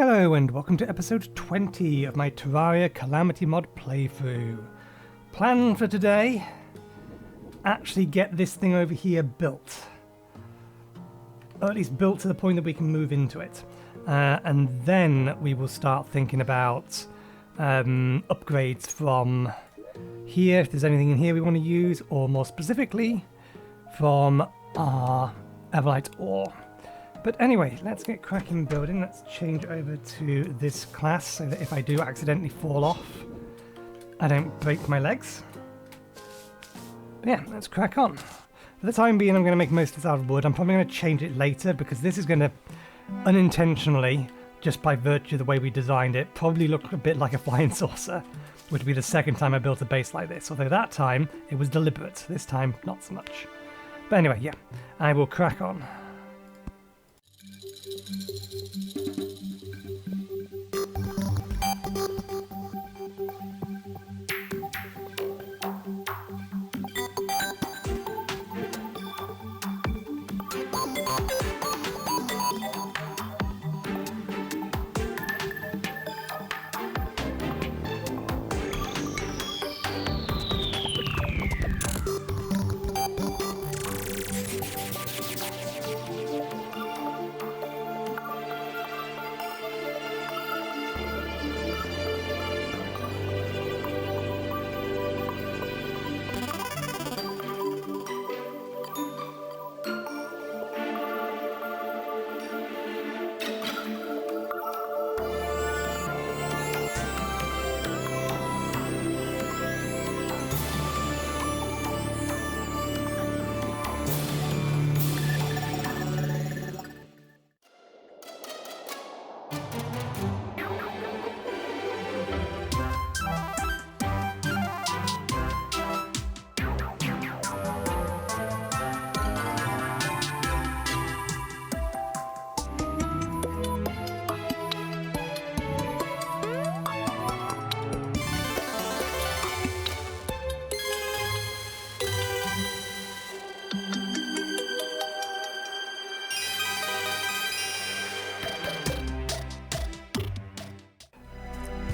Hello and welcome to episode 20 of my Terraria Calamity mod playthrough. Plan for today, actually get this thing over here built. Or at least built to the point that we can move into it. And then we will start thinking about upgrades from here, if there's anything in here we want to use, or more specifically, from our Aerialite ore. But anyway, let's get cracking building. Let's change over to this class so that if I do accidentally fall off, I don't break my legs. But yeah, let's crack on. For the time being, I'm going to make most of this out of wood. I'm probably going to change it later because this is going to unintentionally, just by virtue of the way we designed it, probably look a bit like a flying saucer, which would be the second time I built a base like this. Although that time, it was deliberate. This time, not so much. But anyway, yeah, I will crack on.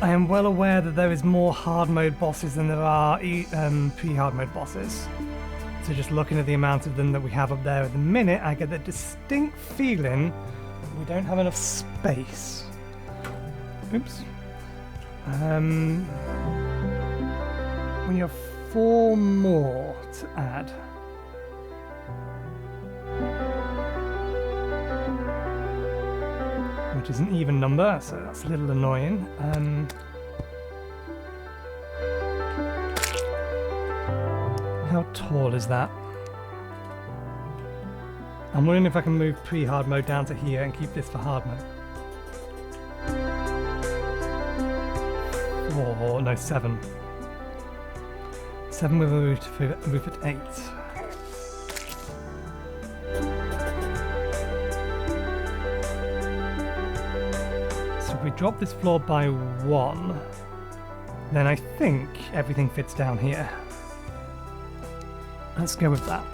I am well aware that there is more hard mode bosses than there are pre-hard mode bosses. So just looking at the amount of them that we have up there at the minute, I get the distinct feeling that we don't have enough space. Oops. We have 4 more to add. Which is an even number, so that's a little annoying. How tall is that? I'm wondering if I can move pre-hard mode down to here and keep this for hard mode. 4, no, 7. 7 with a roof at 8. If we drop this floor by 1, then I think everything fits down here. Let's go with that.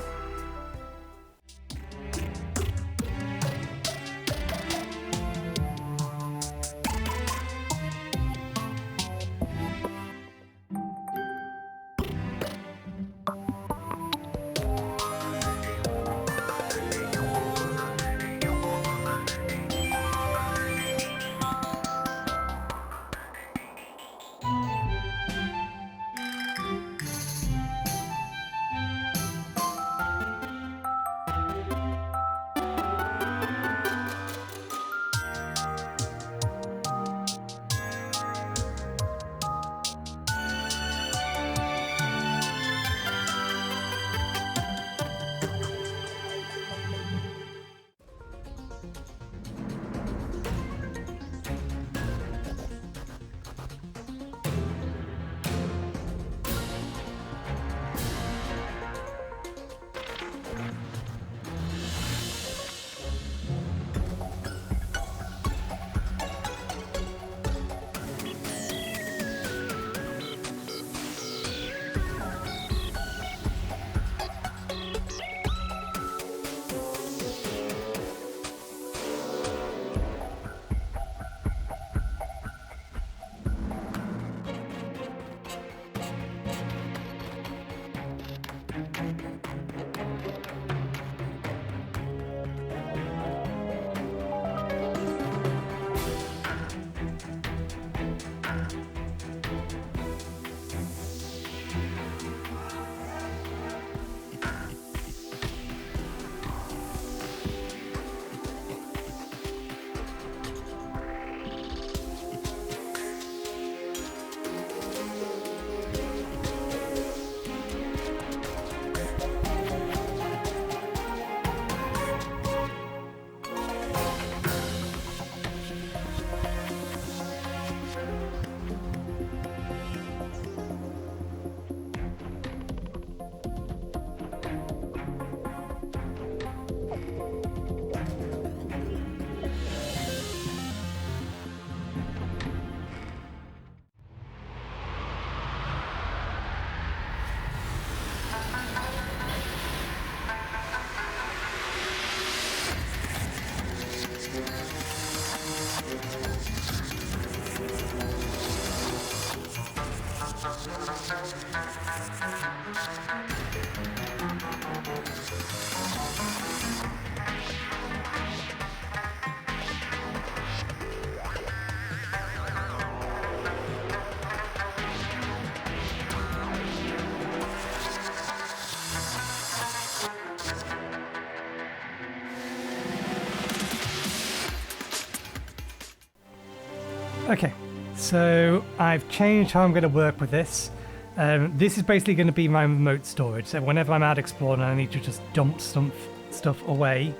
Okay, so I've changed how I'm going to work with this. This is basically going to be my remote storage, so whenever I'm out exploring and I need to just dump some stuff away,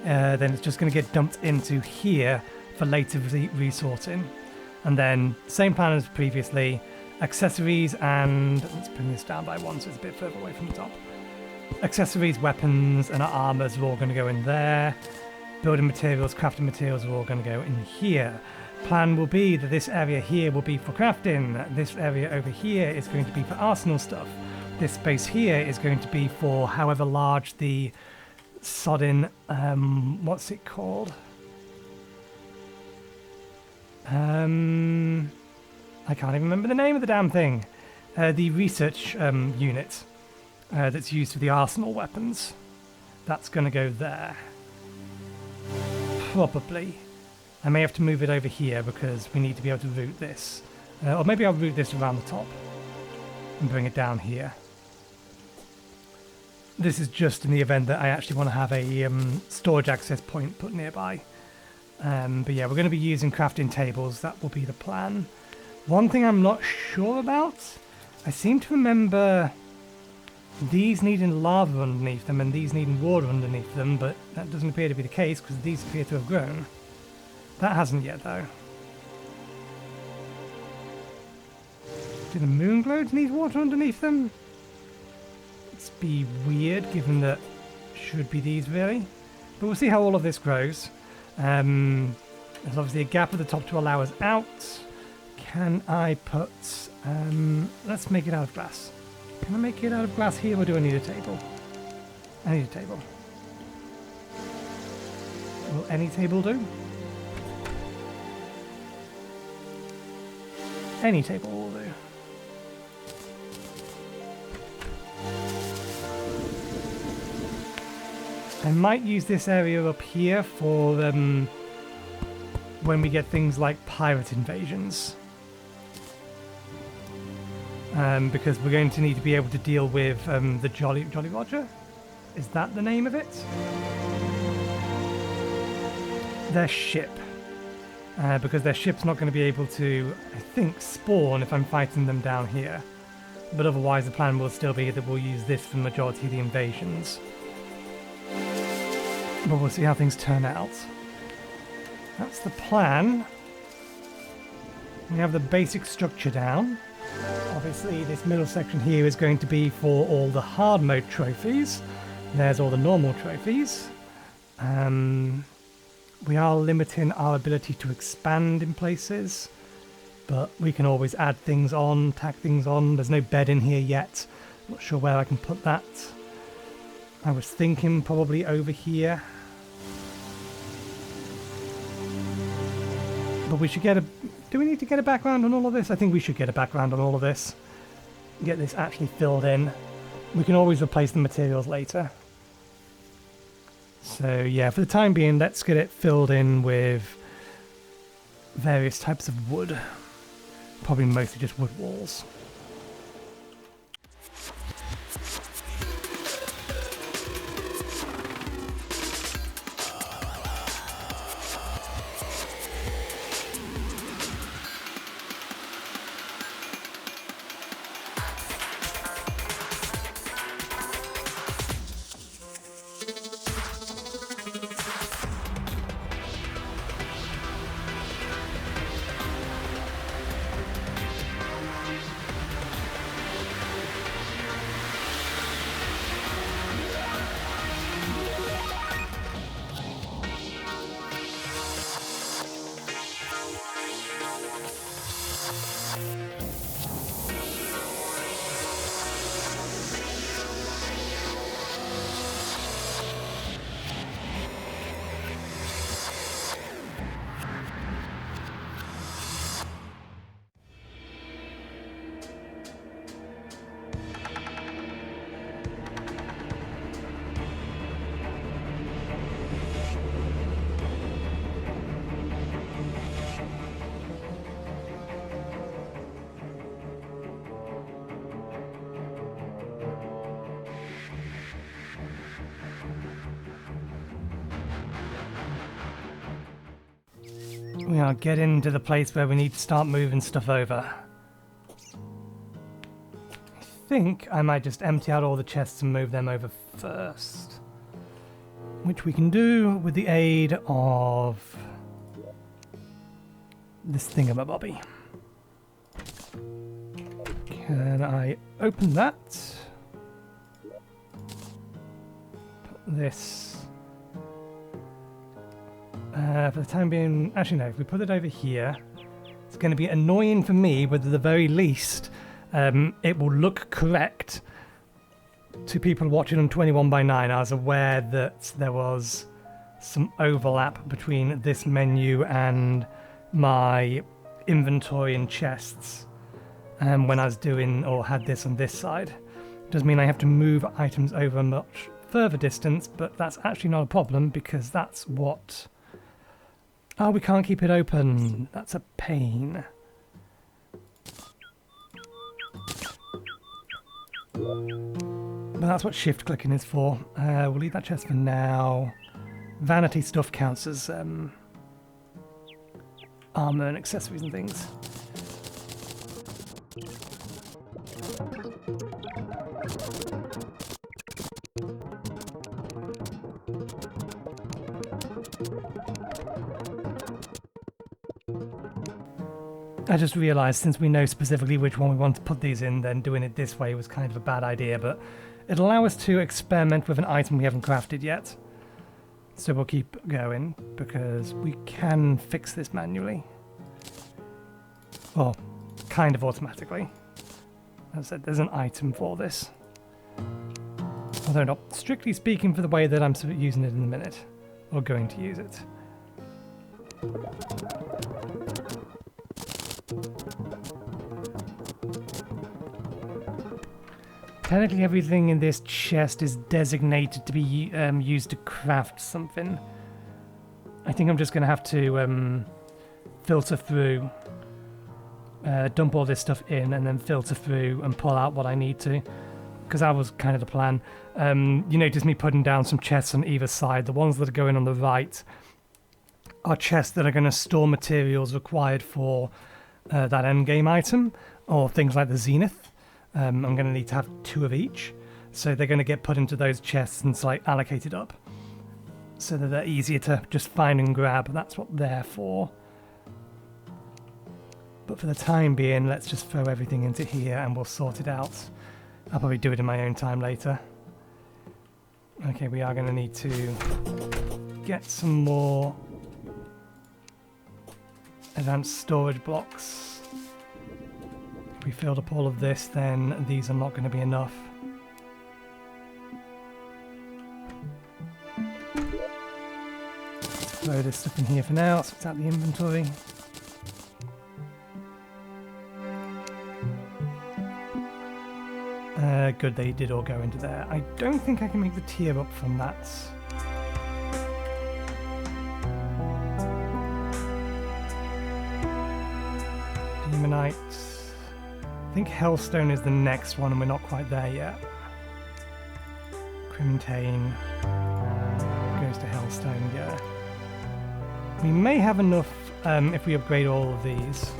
then it's just going to get dumped into here for later resorting. And then, same plan as previously, accessories and... let's bring this down by one so it's a bit further away from the top. Accessories, weapons, and our armors are all going to go in there. Building materials, crafting materials are all going to go in here. Plan will be that this area here will be for crafting. This area over here is going to be for arsenal stuff. This space here is going to be for however large the sodding... what's it called? I can't even remember the name of the damn thing. The research unit that's used for the arsenal weapons. That's going to go there. Probably. I may have to move it over here because we need to be able to route this. Or maybe I'll route this around the top and bring it down here. This is just in the event that I actually want to have a storage access point put nearby. But yeah, we're going to be using crafting tables. That will be the plan. One thing I'm not sure about, I seem to remember these needing lava underneath them and these needing water underneath them, but that doesn't appear to be the case because these appear to have grown. That hasn't yet, though. Do the moon globes need water underneath them? It's be weird, given that should be these, really. But we'll see how all of this grows. There's obviously a gap at the top to allow us out. Can I put... let's make it out of glass. Can I make it out of glass here, or do I need a table? I need a table. Will any table do? Any table will do. I might use this area up here for when we get things like pirate invasions. Because we're going to need to be able to deal with the Jolly Roger? Is that the name of it? Their ship. Because their ship's not going to be able to, I think, spawn if I'm fighting them down here. But otherwise the plan will still be that we'll use this for the majority of the invasions. But we'll see how things turn out. That's the plan. We have the basic structure down. Obviously this middle section here is going to be for all the hard mode trophies. There's all the normal trophies. We are limiting our ability to expand in places, but we can always add things on, tack things on. There's no bed in here yet. Not sure where I can put that. I was thinking probably over here. But we should get a... do we need to get a background on all of this? I think we should get a background on all of this. Get this actually filled in. We can always replace the materials later. So yeah, for the time being, let's get it filled in with various types of wood. Probably mostly just wood walls. We are getting to the place where we need to start moving stuff over. I think I might just empty out all the chests and move them over first. Which we can do with the aid of this thingamabobby. Can I open that? Put this... for the time being... Actually no, if we put it over here, it's going to be annoying for me, but at the very least, it will look correct to people watching on 21:9. I was aware that there was some overlap between this menu and my inventory and chests when I was doing or had this on this side. It does mean I have to move items over a much further distance, but that's actually not a problem because that's what... Oh, we can't keep it open. That's a pain. But that's what shift clicking is for. We'll leave that chest for now. Vanity stuff counts as armor and accessories and things. I just realised since we know specifically which one we want to put these in, then doing it this way was kind of a bad idea, but it'll allow us to experiment with an item we haven't crafted yet. So we'll keep going, because we can fix this manually. Well, kind of automatically. As I said, there's an item for this. Although not strictly speaking for the way that I'm using it in a minute. Or going to use it. Technically everything in this chest is designated to be used to craft something. I think I'm just going to have to filter through, dump all this stuff in and then filter through and pull out what I need to. Because that was kind of the plan. You notice me putting down some chests on either side. The ones that are going on the right are chests that are going to store materials required for that endgame item, or things like the Zenith. I'm going to need to have 2 of each, so they're going to get put into those chests and allocated up, so that they're easier to just find and grab. That's what they're for. But for the time being, let's just throw everything into here and we'll sort it out. I'll probably do it in my own time later. Okay, we are going to need to get some more advanced storage blocks. If we filled up all of this, then these are not going to be enough. Throw this stuff in here for now, so it's out the inventory. Good, they did all go into there. I don't think I can make the tier up from that. Demonite. I think Hellstone is the next one and we're not quite there yet. Crimtane goes to Hellstone, yeah. We may have enough if we upgrade all of these.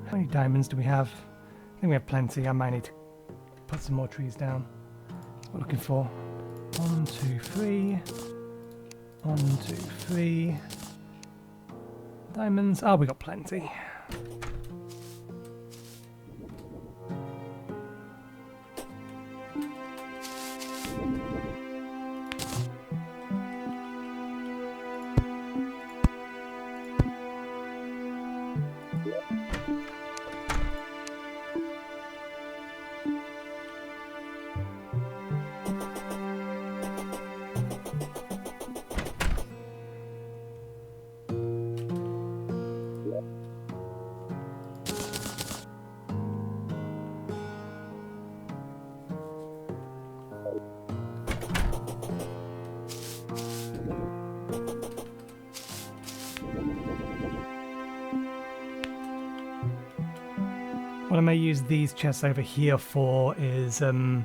How many diamonds do we have? I think we have plenty. I might need to put some more trees down. We're looking for 1, 2, 3. 1, 2, 3. Diamonds. Oh, we got plenty. What I may use these chests over here for is, well,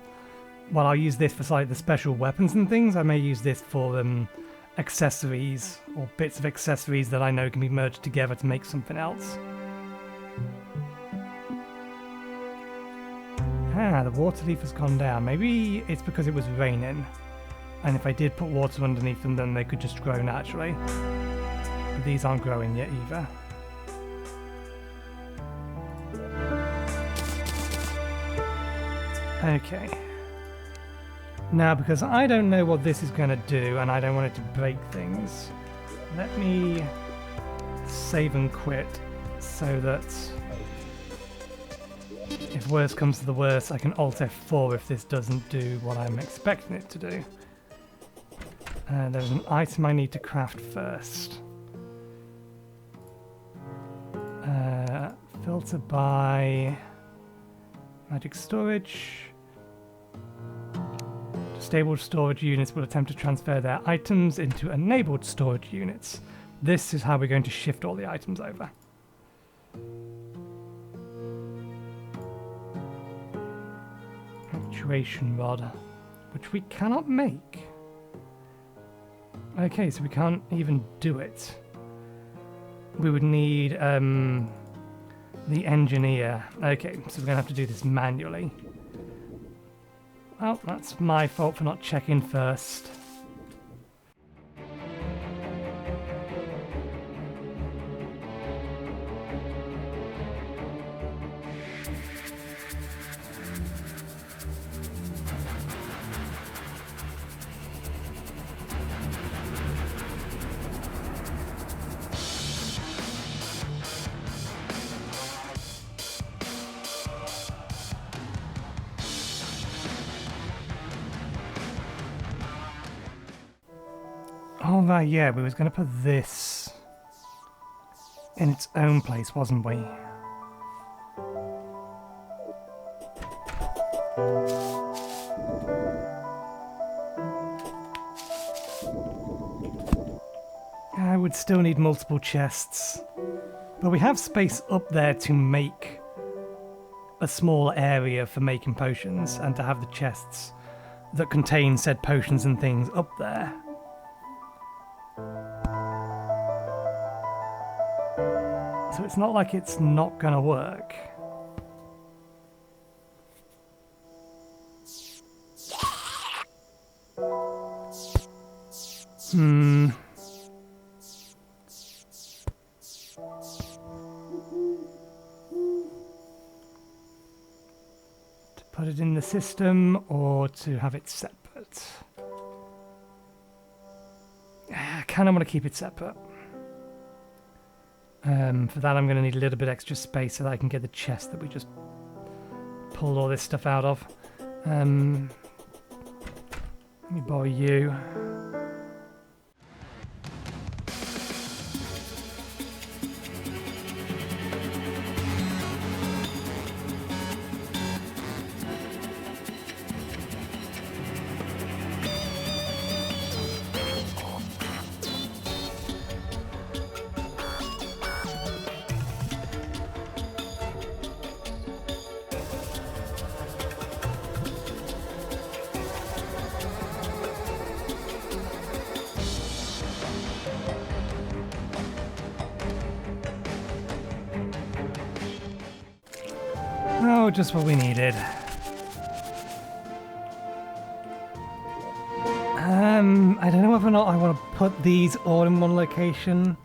I'll use this for like the special weapons and things. I may use this for accessories or bits of accessories that I know can be merged together to make something else. Ah, the water leaf has gone down. Maybe it's because it was raining. And if I did put water underneath them, then they could just grow naturally. But these aren't growing yet either. Okay. Now, because I don't know what this is going to do, and I don't want it to break things, let me save and quit so that if worse comes to the worst, I can Alt F4 if this doesn't do what I'm expecting it to do. There's an item I need to craft first. Filter by magic storage. Disabled storage units will attempt to transfer their items into enabled storage units. This is how we're going to shift all the items over. Actuation rod, which we cannot make. Okay, so we can't even do it. We would need the engineer. Okay, so we're going to have to do this manually. Well, that's my fault for not checking first. Oh right, yeah, we was going to put this in its own place, wasn't we? I would still need multiple chests, but we have space up there to make a small area for making potions and to have the chests that contain said potions and things up there. So it's not like it's not gonna work. To put it in the system or to have it separate? I kind of want to keep it separate. For that I'm going to need a little bit extra space so that I can get the chest that we just pulled all this stuff out of. Let me borrow you. Oh, just what we needed. I don't know whether or not I want to put these all in one location.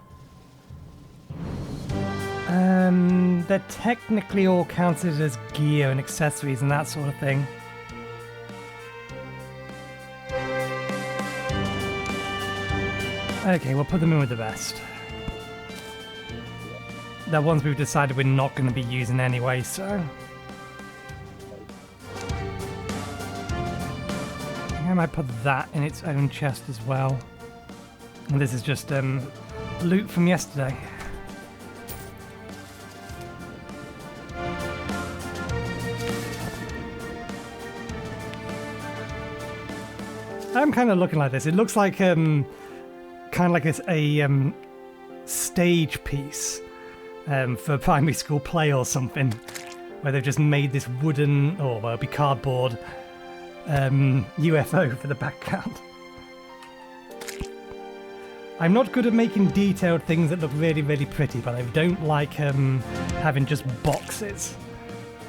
They're technically all counted as gear and accessories and that sort of thing. Okay, we'll put them in with the rest. They're ones we've decided we're not going to be using anyway, so... I might put that in its own chest as well. And this is just loot from yesterday. I'm kind of looking like this. It looks like kind of like it's a stage piece for a primary school play or something. where they've just made this wooden, or well, it'll be cardboard, UFO for the background. I'm not good at making detailed things that look really, really pretty, but I don't like having just boxes.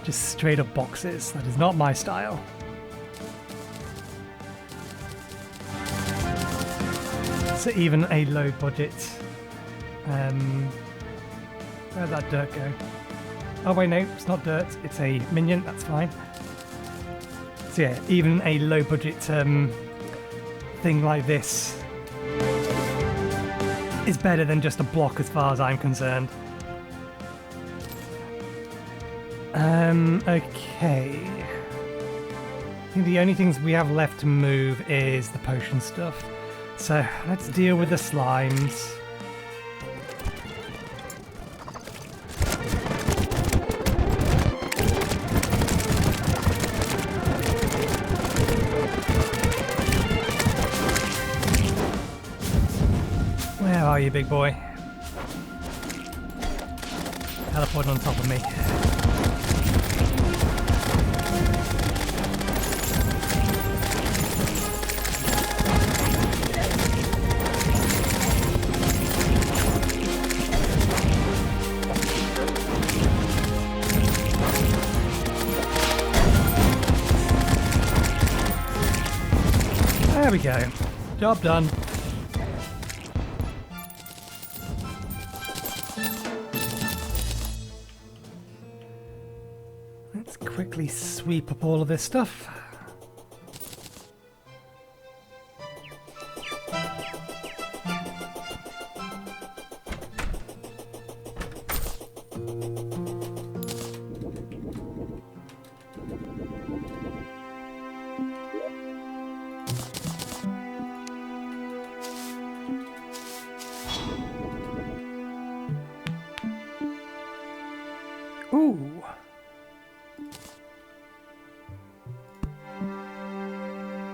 Just straight up boxes. That is not my style. So even a low budget... where'd that dirt go? Oh wait, no, it's not dirt. It's a minion, that's fine. So yeah, even a low budget thing like this is better than just a block as far as I'm concerned. Okay. I think the only things we have left to move is the potion stuff. So let's deal with the slimes. Where are you, big boy? Teleport on top of me. There we go. Job done. Let's quickly sweep up all of this stuff. Ooh.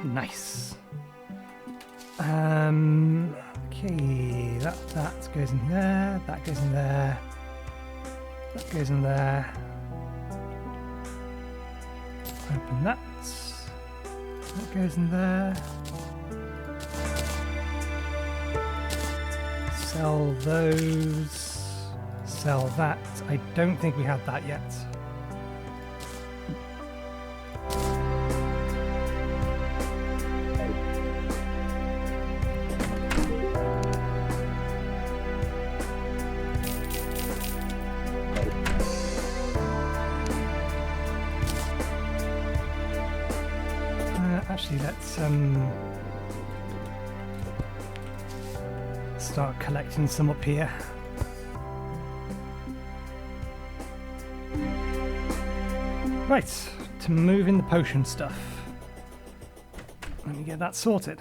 Nice. Okay, that goes in there, that goes in there, that goes in there. Open that. That goes in there. Sell those. Sell that. I don't think we have that yet. Actually, let's start collecting some up here. Right, to move in the potion stuff. Let me get that sorted.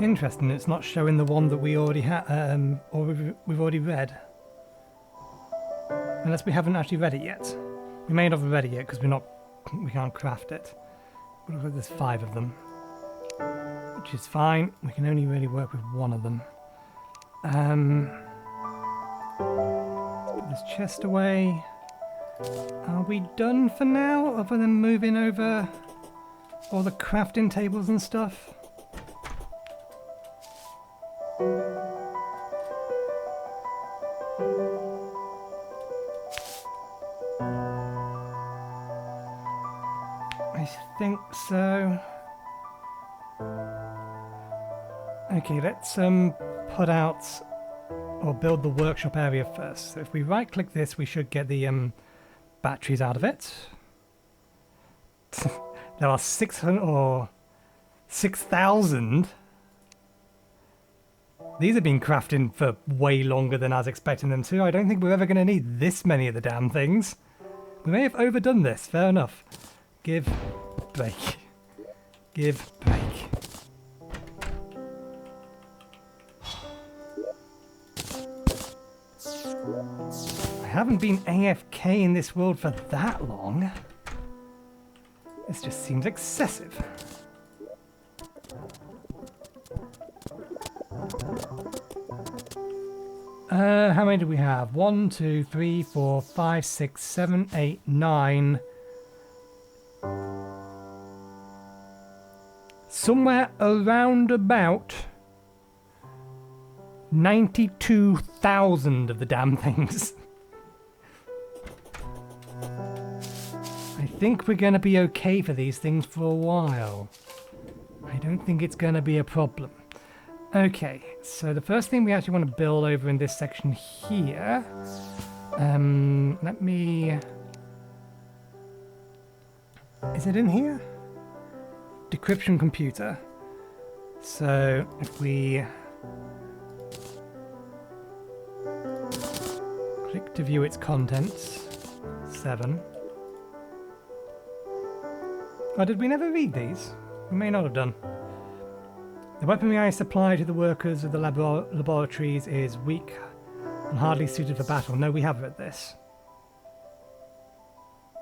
Interesting, it's not showing the one that we already had, or we've already read. Unless we haven't actually read it yet. We may not have read it yet because we can't craft it. But look, there's 5 of them, which is fine. We can only really work with one of them. Let's put this chest away. Are we done for now, other than moving over all the crafting tables and stuff? Okay, let's put out or build the workshop area first. So if we right click this, we should get the batteries out of it. There are 600 or 6,000. These have been crafting for way longer than I was expecting them to. I don't think we're ever going to need this many of the damn things. We may have overdone this, fair enough. Give, break. Give, break. I haven't been AFK in this world for that long. This just seems excessive. How many do we have? 1, 2, 3, 4, 5, 6, 7, 8, 9. Somewhere around about 92,000 of the damn things. I think we're going to be okay for these things for a while. I don't think it's going to be a problem. Okay, so the first thing we actually want to build over in this section here, let me... Is it in here? Decryption computer. So if we click to view its contents, 7. Oh, did we never read these? We may not have done. The weaponry I supply to the workers of the laboratories is weak and hardly suited for battle. No, we have read this.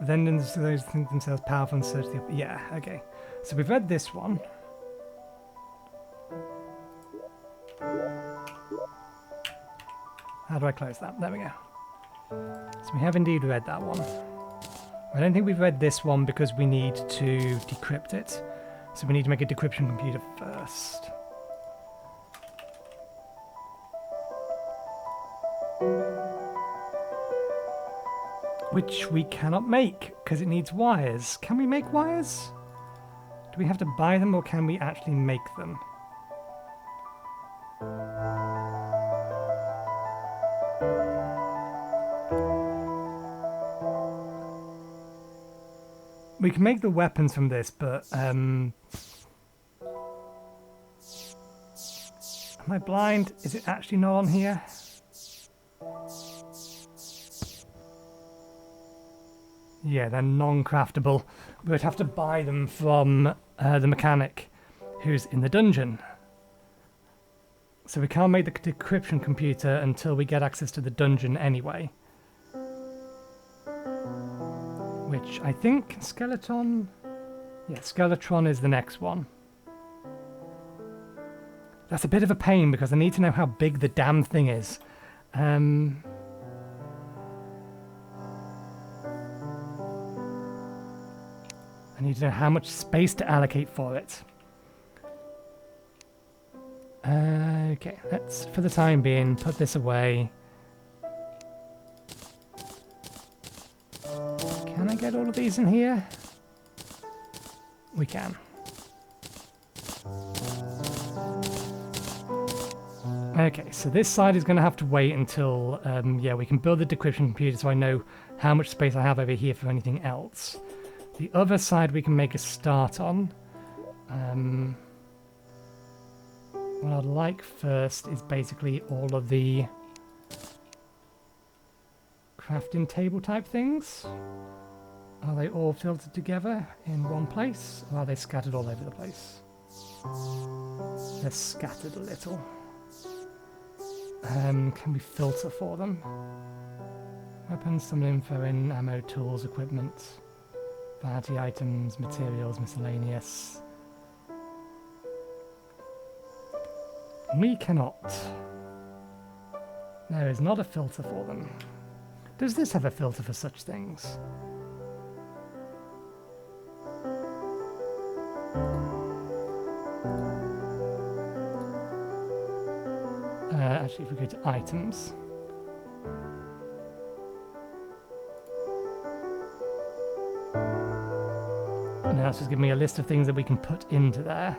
Then those think themselves powerful and search the... Yeah, okay. So we've read this one. How do I close that? There we go. So we have indeed read that one. I don't think we've read this one because we need to decrypt it. So we need to make a decryption computer first. Which we cannot make because it needs wires. Can we make wires? Do we have to buy them or can we actually make them? We can make the weapons from this, but am I blind? Is it actually not on here? Yeah, they're non-craftable. We would have to buy them from the mechanic who's in the dungeon. So we can't make the decryption computer until we get access to the dungeon anyway. Which I think Skeleton... Yeah, Skeletron is the next one. That's a bit of a pain because I need to know how big the damn thing is. I need to know how much space to allocate for it. Okay, let's, for the time being, put this away. Can I get all of these in here? We can. Okay, so this side is going to have to wait until, yeah, we can build the decryption computer so I know how much space I have over here for anything else. The other side we can make a start on. What I'd like first is basically all of the crafting table type things. Are they all filtered together in one place, or are they scattered all over the place? They're scattered a little. Can we filter for them? Weapons, some info in, ammo, tools, equipment, variety items, materials, miscellaneous. We cannot. There is not a filter for them. Does this have a filter for such things? Actually, if we go to items. Now it's just giving me a list of things that we can put into there.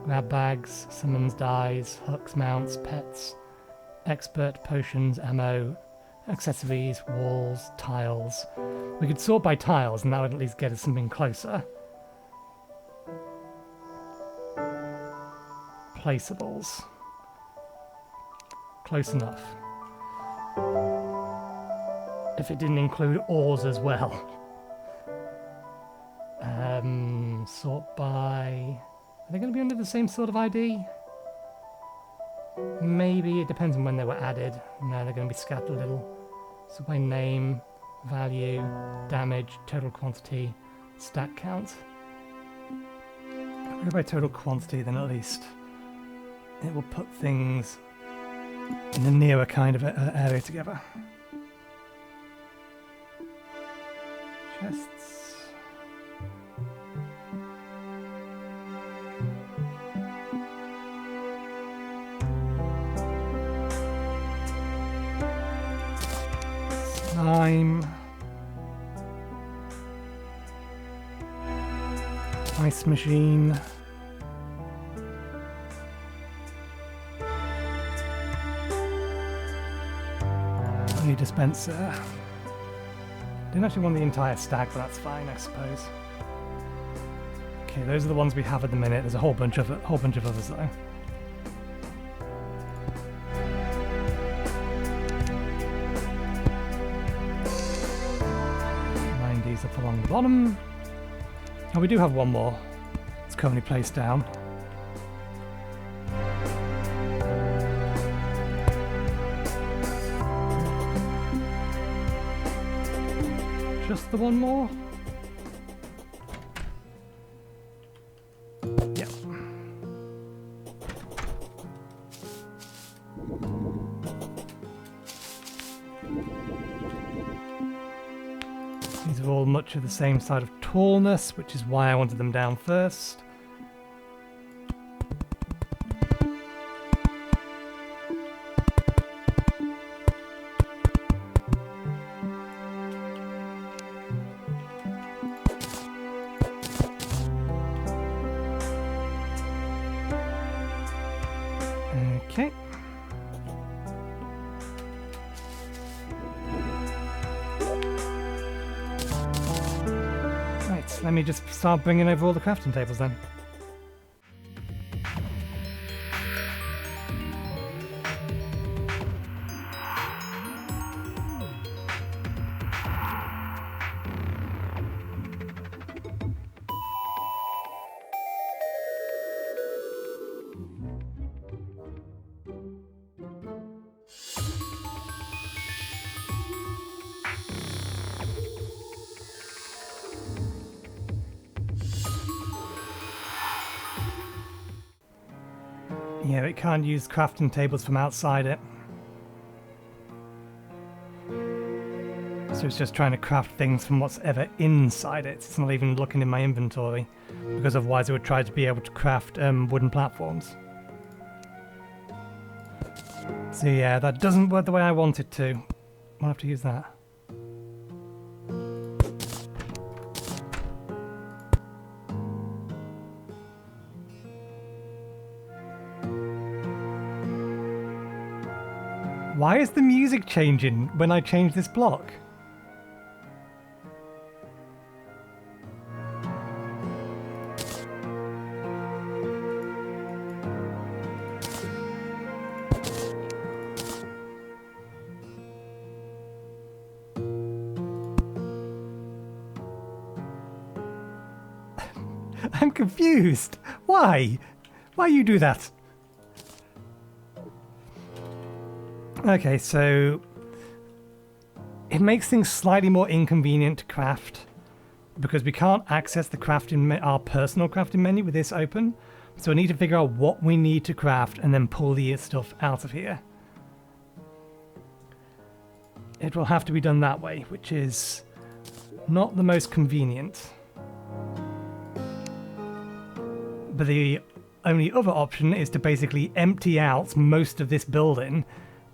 Grab bags, summons, dies, hooks, mounts, pets, expert, potions, ammo, accessories, walls, tiles. We could sort by tiles and that would at least get us something closer. Placeables. Close enough. If it didn't include ores as well. Sort by... Are they going to be under the same sort of ID? Maybe, it depends on when they were added. No, they're going to be scattered a little. So by name, value, damage, total quantity, stat count. If we go by total quantity, then at least it will put things in a nearer kind of area together. Chests. Slime. Ice machine. New dispenser. Didn't actually want the entire stack, but that's fine, I suppose. Okay, those are the ones we have at the minute. There's a whole bunch of others though. 90s up along the bottom. Oh, we do have one more. It's currently placed down. Just the one more? Yep. These are all much of the same side of tallness, which is why I wanted them down first. Okay. Right, let me just start bringing over all the crafting tables then. Yeah, it can't use crafting tables from outside it. So it's just trying to craft things from what's ever inside it. It's not even looking in my inventory, because otherwise it would try to be able to craft wooden platforms. So yeah, that doesn't work the way I want it to. I'll have to use that. Why is the music changing when I change this block? I'm confused. Why? Why you do that? Okay, so it makes things slightly more inconvenient to craft because we can't access the our personal crafting menu with this open. So I need to figure out what we need to craft and then pull the stuff out of here. It will have to be done that way, which is not the most convenient. But the only other option is to basically empty out most of this building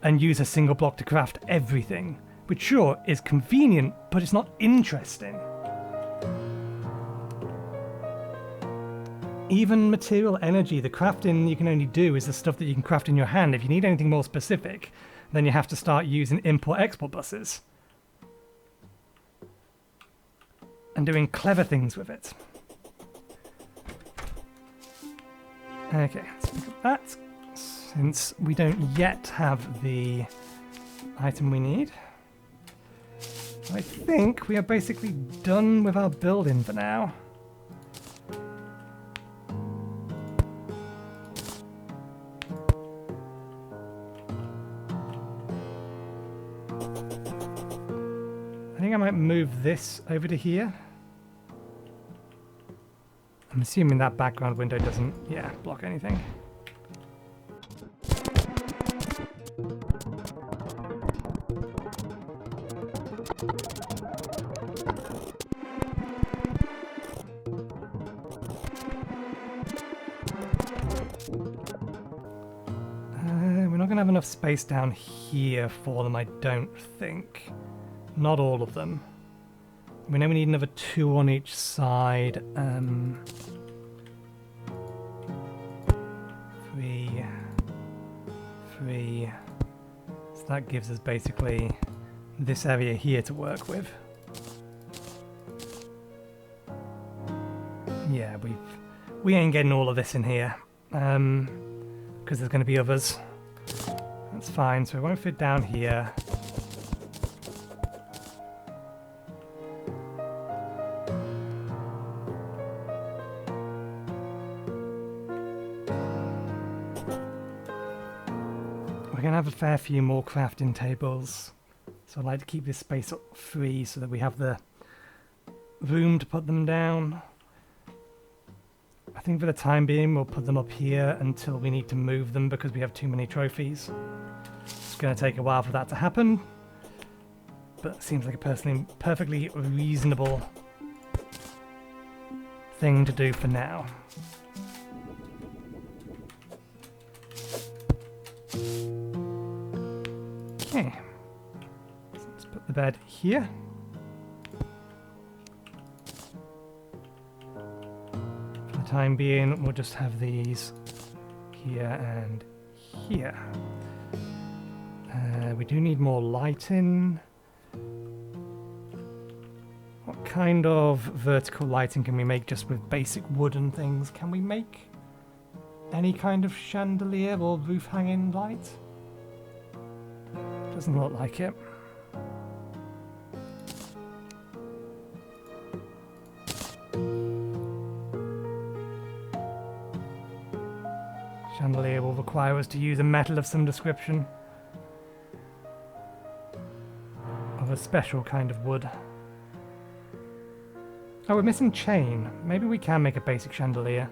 and use a single block to craft everything, which sure is convenient, but it's not interesting. even material energy, the crafting you can only do is the stuff that you can craft in your hand. If you need anything more specific, then you have to start using import-export buses. And doing clever things with it. Okay, let's pick up that, since we don't yet have the item we need. I think we are basically done with our building for now. I think I might move this over to here. I'm assuming that background window doesn't, block anything. We're not going to have enough space down here for them, I don't think. Not all of them. We know we need another 2 on each side. 3. So that gives us basically this area here to work with. Yeah, we ain't getting all of this in here. Because there's going to be others. That's fine, so it won't fit down here. We're going to have a fair few more crafting tables, so I'd like to keep this space free so that we have the room to put them down. I think for the time being we'll put them up here until we need to move them because we have too many trophies. It's going to take a while for that to happen, but it seems like a perfectly reasonable thing to do for now. Okay, so let's put the bed here. For the time being, we'll just have these here and here. We do need more lighting. What kind of vertical lighting can we make just with basic wooden things? Can we make any kind of chandelier or roof hanging light? Doesn't look like it. Chandelier will require us to use a metal of some description. Of a special kind of wood. Oh, we're missing chain. Maybe we can make a basic chandelier.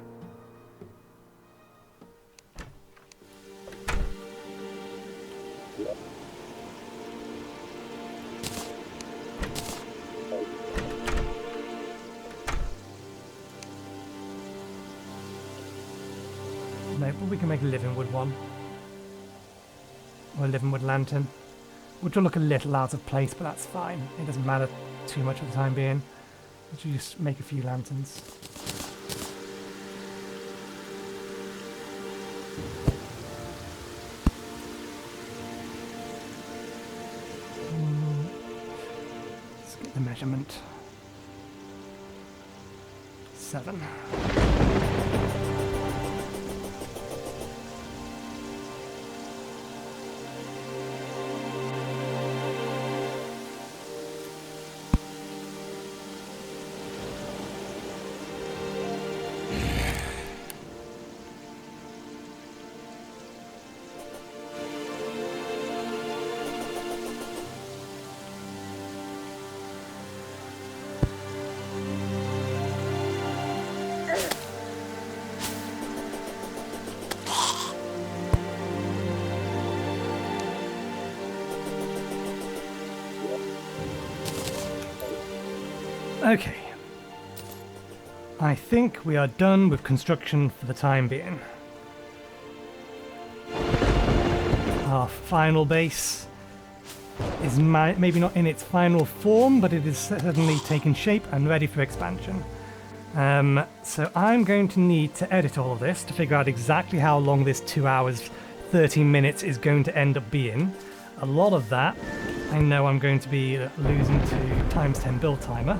No, but we can make a living wood one. Or a living wood lantern. Which will look a little out of place, but that's fine. It doesn't matter too much for the time being. Let's just make a few lanterns. Let's get the measurement. 7. Okay. I think we are done with construction for the time being. Our final base is maybe not in its final form, but it is certainly taken shape and ready for expansion. So I'm going to need to edit all of this to figure out exactly how long this 2 hours 13 minutes is going to end up being. A lot of that I know I'm going to be losing to times 10 build timer.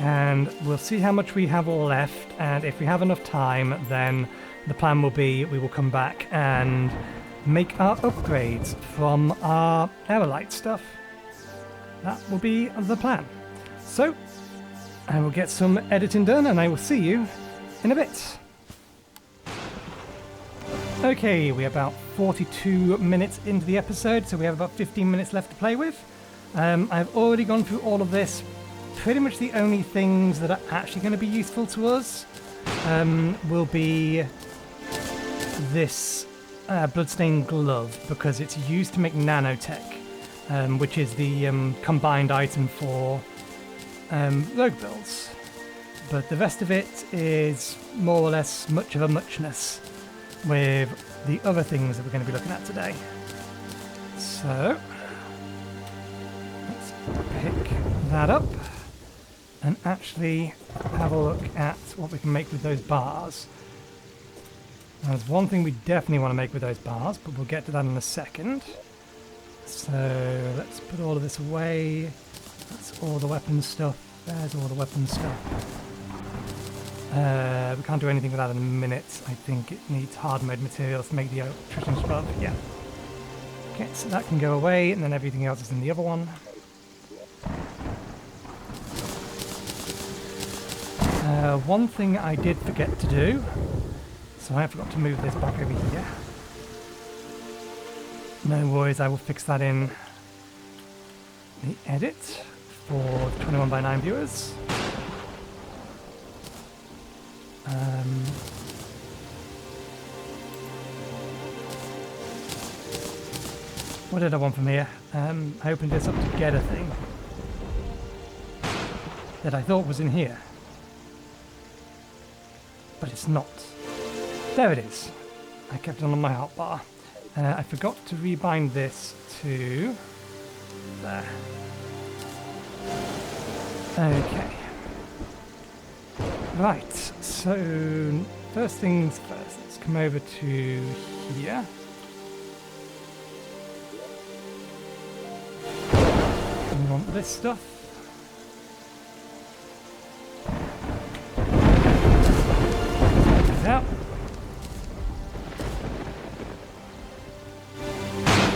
And we'll see how much we have left, and if we have enough time, then the plan will be we will come back and make our upgrades from our Aerialite stuff. That will be the plan. So, I will get some editing done, and I will see you in a bit. Okay, we're about 42 minutes into the episode, so we have about 15 minutes left to play with. I've already gone through all of this. Pretty much the only things that are actually going to be useful to us will be this bloodstained glove, because it's used to make nanotech, which is the combined item for rogue builds. But the rest of it is more or less much of a muchness with the other things that we're going to be looking at today. So let's pick that up and actually have a look at what we can make with those bars. There's one thing we definitely want to make with those bars, but we'll get to that in a second. So let's put all of this away. That's all the weapon stuff. There's all the weapon stuff. We can't do anything with that in a minute. I think it needs hard mode materials to make the electrician glove. Yeah. Okay, so that can go away, and then everything else is in the other one. One thing I did forget to do, so I forgot to move this back over here. No worries, I will fix that in the edit for 21:9 viewers. What did I want from here? I opened this up to get a thing that I thought was in here. But it's not. There it is. I kept it on my hotbar. I forgot to rebind this to there. Okay. Right, so first things first, let's come over to here. We want this stuff. Out.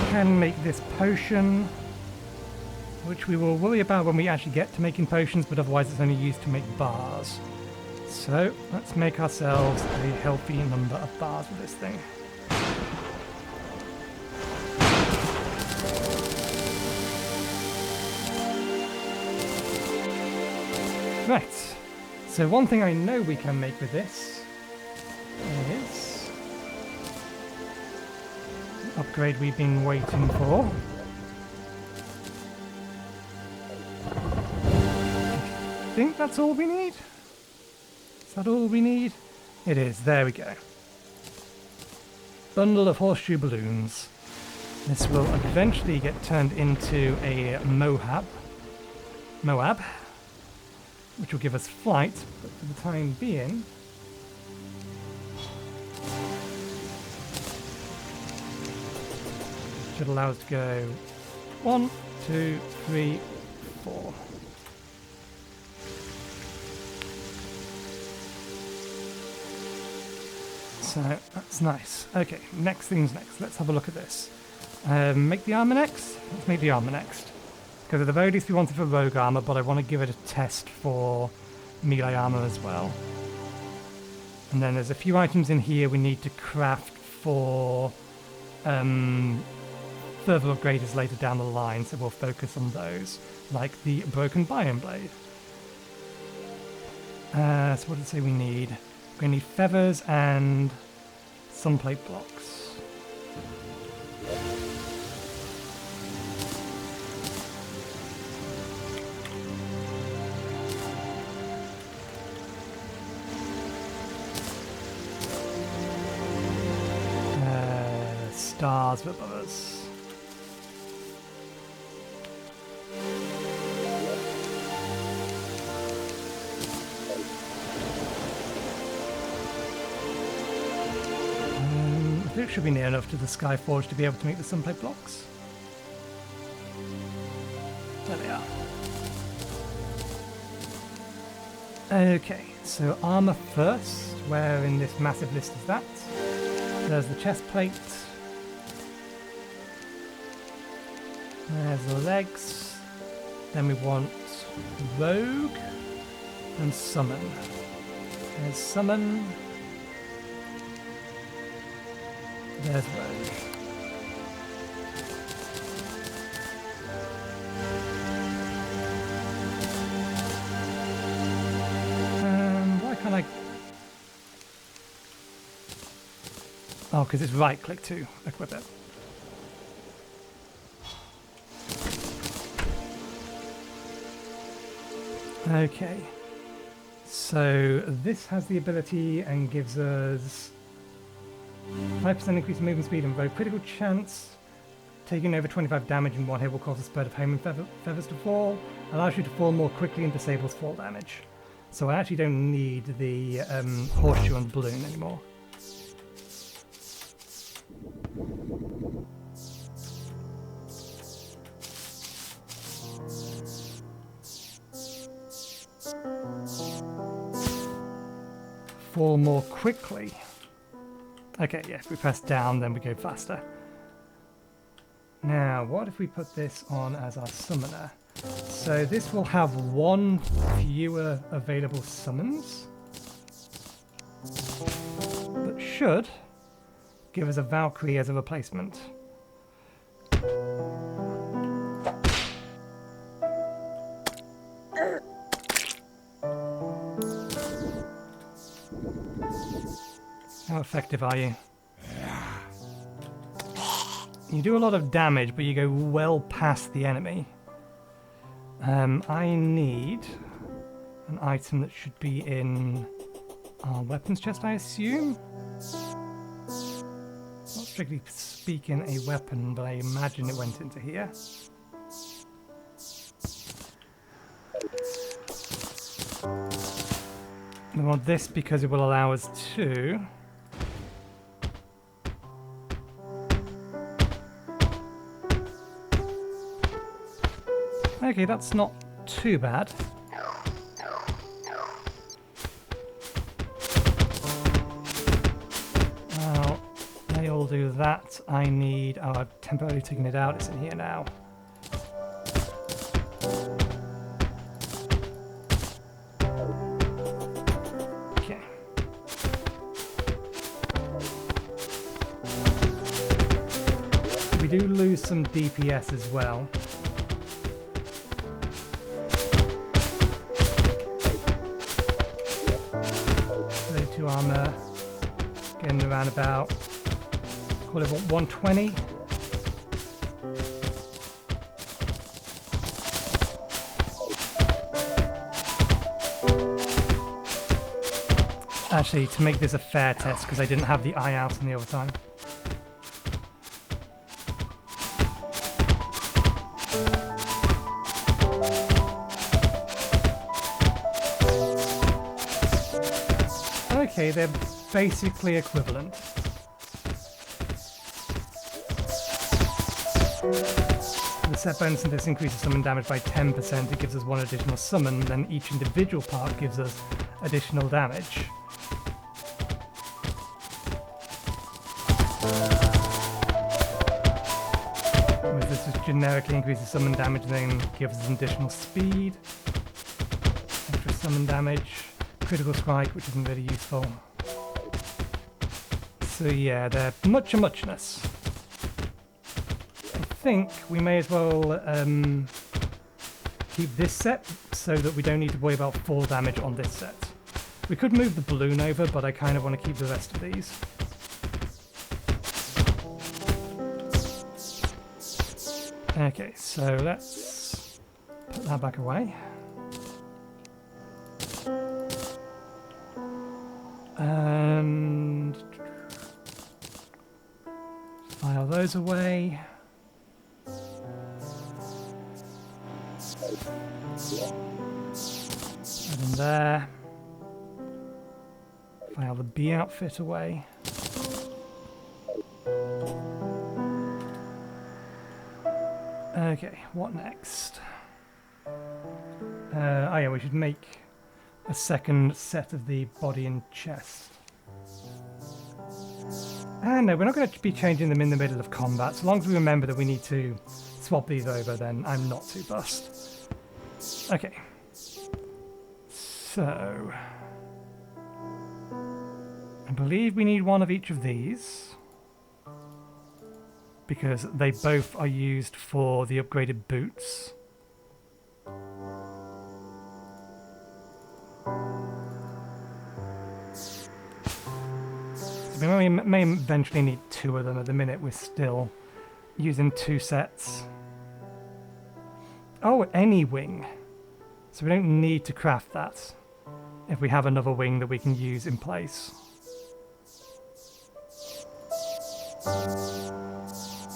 Can make this potion, which we will worry about when we actually get to making potions, but otherwise it's only used to make bars. So let's make ourselves a healthy number of bars with this thing. Right, so one thing I know we can make with this is the upgrade we've been waiting for. I think that's all we need. Is that all we need? It is, there we go. Bundle of horseshoe balloons. This will eventually get turned into a Moab, which will give us flight, but for the time being, should allow us to go 1, 2, 3, 4. So that's nice. Okay, next thing's next. Let's have a look at this. Make the armor next? Let's make the armor next. Because at the very least we want it for rogue armor, but I want to give it a test for melee armor as well. And then there's a few items in here we need to craft for further upgrades later down the line, so we'll focus on those, like the broken biome blade. So what did it say we need? We're going to need feathers and sunplate blocks. Stars above us. should be near enough to the Skyforge to be able to make the sunplate blocks. There they are. Okay, so armor first. Where in this massive list is that? There's the chest plate. There's the legs. Then we want rogue and summon. There's summon. There's rogue. Why can't I? Oh, because it's right click to equip it. Okay, so this has the ability and gives us 5% increase in movement speed and very critical chance. Taking over 25 damage in one hit will cause a spread of home and feathers to fall. Allows you to fall more quickly and disables fall damage. So I actually don't need the horseshoe and balloon anymore. Fall more quickly. Okay, yeah, if we press down, then we go faster. Now, what if we put this on as our summoner? So this will have one fewer available summons. That should give us a Valkyrie as a replacement. How effective are you? You do a lot of damage, but you go well past the enemy. I need an item that should be in our weapons chest, I assume? Not strictly speaking a weapon, but I imagine it went into here. We want this because it will allow us to... Okay, that's not too bad. Well, they all do that. I need... Oh, I've temporarily taken it out. It's in here now. Okay. We do lose some DPS as well. 32 armor, getting around about, call it 120. Actually, to make this a fair test, because I didn't have the eye out in the other time. Okay, they're basically equivalent. The set bonus in this increases summon damage by 10%. It gives us one additional summon, then each individual part gives us additional damage. Whereas this just generically increases summon damage, then gives us additional speed, extra summon damage. Critical strike, which isn't really useful. So yeah, they're much a muchness. I think we may as well keep this set so that we don't need to worry about fall damage on this set. We could move the balloon over, but I kind of want to keep the rest of these. Okay, so let's put that back away. And file those away. Put them there. File the B outfit away. Okay, what next? Oh yeah, we should make a second set of the body and chest. And no, we're not going to be changing them in the middle of combat. So long as we remember that we need to swap these over, then I'm not too fussed. Okay. So... I believe we need one of each of these. Because they both are used for the upgraded boots. So we may eventually need two of them. At the minute we're still using two sets. Oh, any wing. So we don't need to craft that if we have another wing that we can use in place.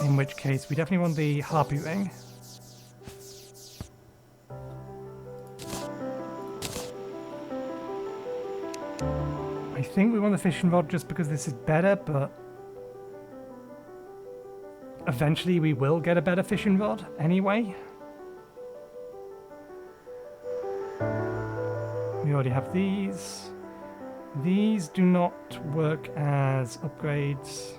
In which case, we definitely want the harpy ring. I think we want the fishing rod just because this is better, but eventually we will get a better fishing rod anyway. We already have these. These do not work as upgrades.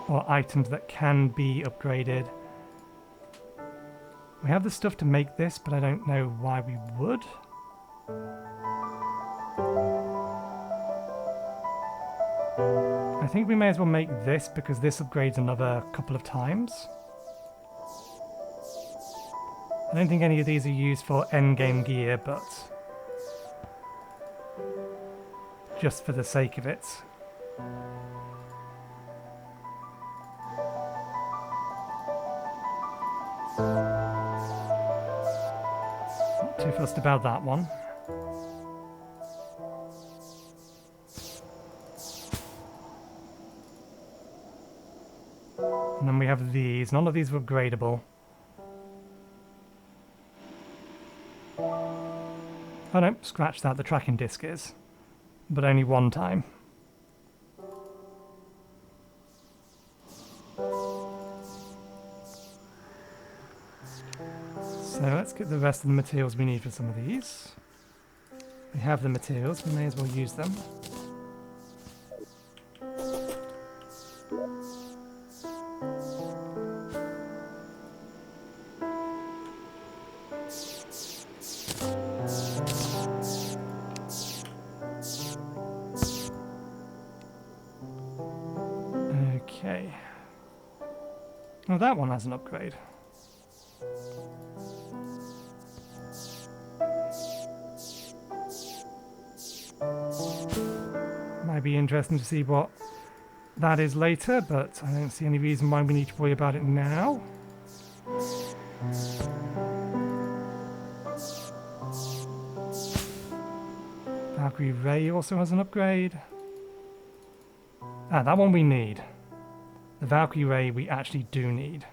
Or items that can be upgraded. We have the stuff to make this, but I don't know why we would. I think we may as well make this because this upgrades another couple of times. I don't think any of these are used for endgame gear, but just for the sake of it. Not too fussed about that one. And then we have these. None of these were upgradable. Oh no, scratch that. The tracking disc is. But only one time. So let's get the rest of the materials we need for some of these. We have the materials, we may as well use them. Okay. Oh, that one has an upgrade. Might be interesting to see what that is later, but I don't see any reason why we need to worry about it now. Valkyrie Ray also has an upgrade. Ah, that one we need. The Valkyrie Ray we actually do need.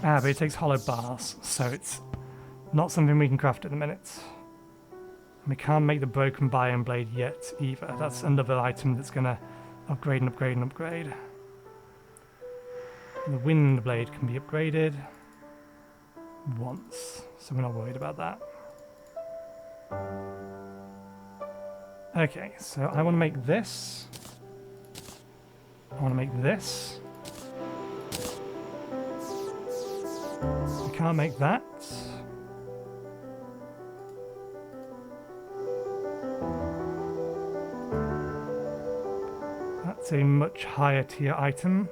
Ah, but it takes hollow bars, so it's not something we can craft at the minute. And we can't make the broken biome blade yet either. That's another item that's going to upgrade and upgrade and upgrade. And the wind blade can be upgraded once, so we're not worried about that. Okay, so I want to make this. I want to make this. We can't make that. That's a much higher tier item.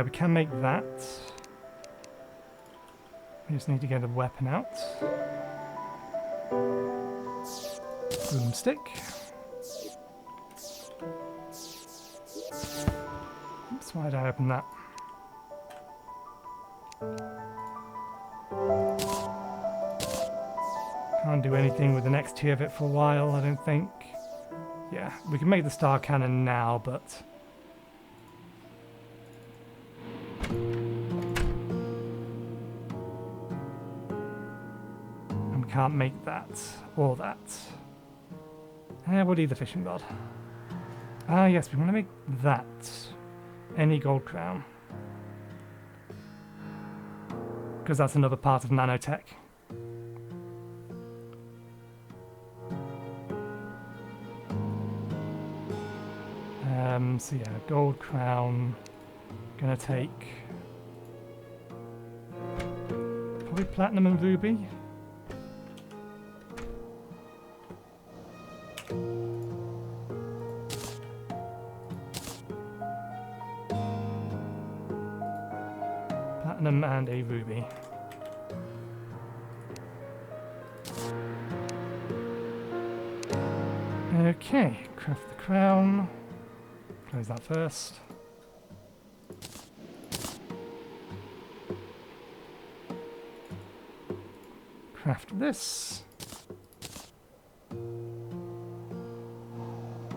We can make that. We just need to get a weapon out. Broomstick. Oops, why did I open that? Can't do anything with the next tier of it for a while, I don't think. Yeah, we can make the star cannon now, but... and we can't make that, or that. We'll leave the fishing rod. Ah, yes, we want to make that. Any gold crown. Because that's another part of nanotech. So yeah, gold crown. Gonna take probably platinum and ruby. Platinum and a ruby. Okay, craft the crown. Close that first. Craft this.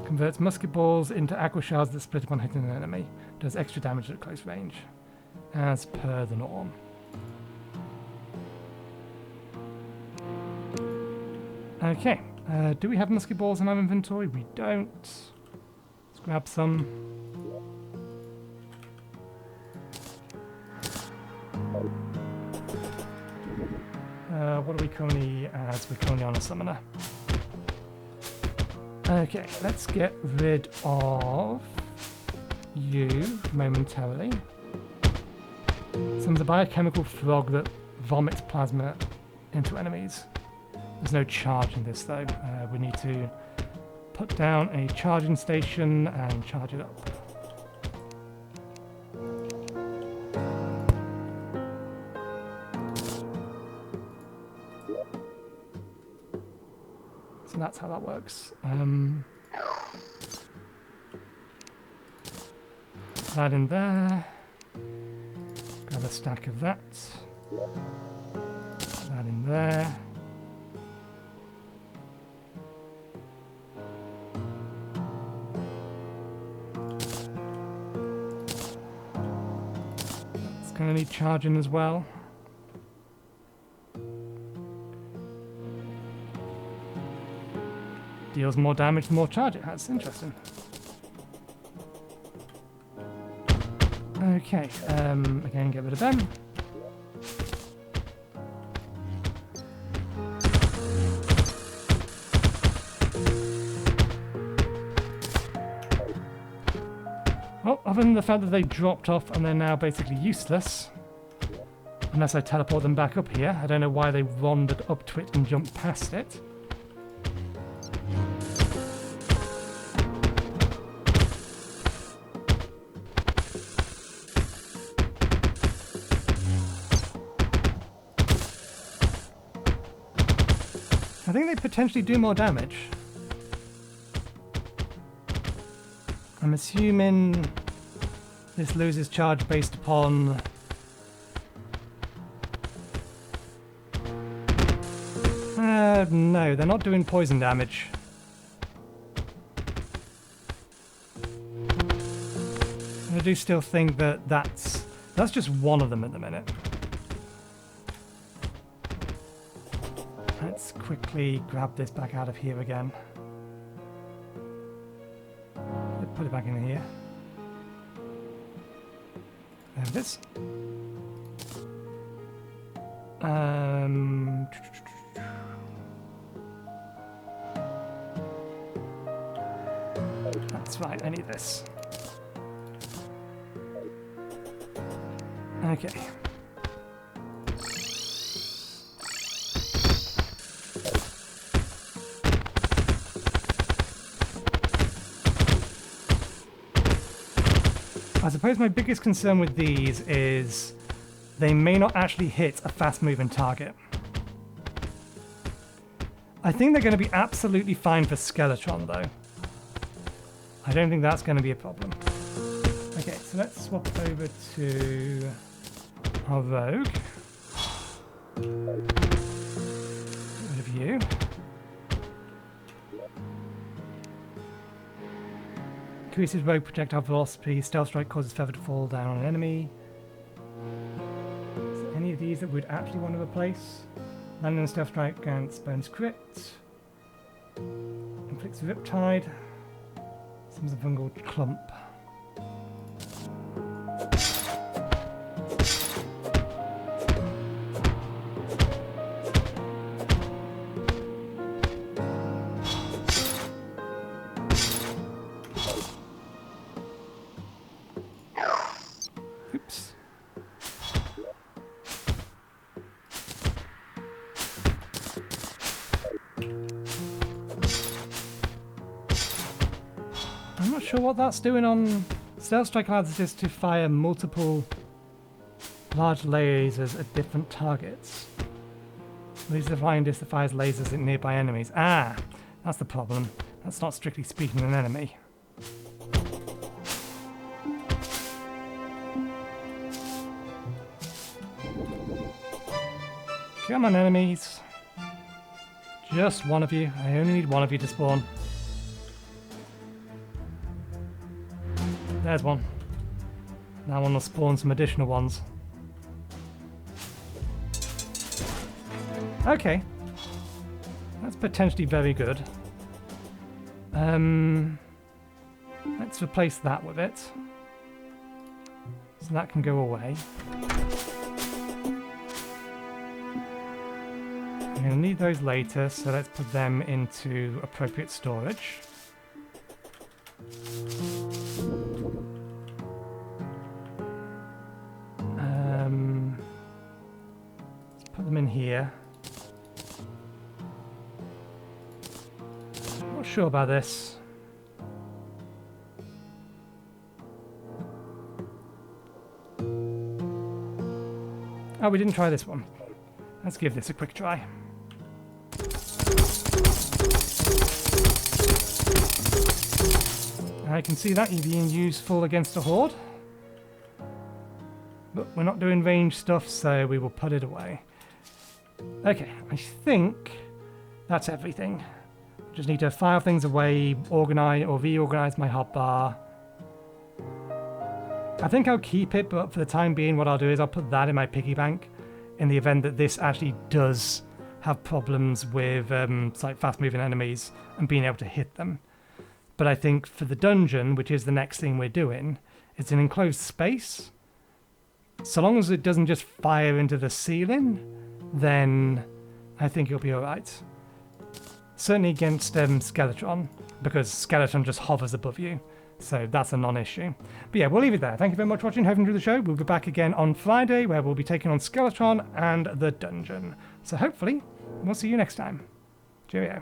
Converts musket balls into aqua shards that split upon hitting an enemy. Does extra damage at close range. As per the norm. Okay. Do we have musket balls in our inventory? We don't. Let's grab some. What are we currently as? We're currently on a summoner. Okay, let's get rid of you momentarily. Summons a biochemical frog that vomits plasma into enemies. There's no charge in this though. We need to put down a charging station and charge it up. So that's how that works. That in there. Grab a stack of that. That in there. Gonna need charging as well. Deals more damage the more charge it has. Interesting. Okay, again, get rid of them. Well, other than the fact that they dropped off and they're now basically useless, unless I teleport them back up here. I don't know why they wandered up to it and jumped past it. I think they potentially do more damage. I'm assuming this loses charge based upon... no, they're not doing poison damage. I do still think that that's just one of them at the minute. Let's quickly grab this back out of here again. Put it back in here. There it is. That's right, I need this. Okay. I suppose my biggest concern with these is they may not actually hit a fast-moving target. I think they're going to be absolutely fine for Skeletron, though. I don't think that's going to be a problem. Okay, so let's swap over to our Rogue. Get rid of you. increases rogue projectile velocity. Stealth strike causes feather to fall down on an enemy. Is there any of these that we'd actually want to replace? Landing on stealth strike grants bonus crit. Inflicts Riptide. Seems a fungal clump. Oops. I'm not sure what that's doing on... Stealth Strike allows us to fire multiple large lasers at different targets. Laser flying disc that fires lasers at nearby enemies. Ah! That's the problem. That's not strictly speaking an enemy. Come on, enemies. Just one of you. I only need one of you to spawn. There's one. Now one will spawn some additional ones. Okay. That's potentially very good. Let's replace that with it. So that can go away. I'm going to need those later, so let's put them into appropriate storage. Let's put them in here. Not sure about this. Oh, we didn't try this one. Let's give this a quick try. I can see that being useful against a horde. But we're not doing range stuff, so we will put it away. Okay, I think that's everything. Just need to file things away, organize or reorganize my hotbar. I think I'll keep it, but for the time being what I'll do is I'll put that in my piggy bank in the event that this actually does have problems with like fast-moving enemies and being able to hit them. But I think for the dungeon, which is the next thing we're doing, it's an enclosed space. So long as it doesn't just fire into the ceiling, then I think it'll be alright. Certainly against Skeletron, because Skeleton just hovers above you. So that's a non-issue. But yeah, we'll leave it there. Thank you very much for watching. Hope you enjoyed the show. We'll be back again on Friday, where we'll be taking on Skeletron and the dungeon. So hopefully, we'll see you next time. Cheerio.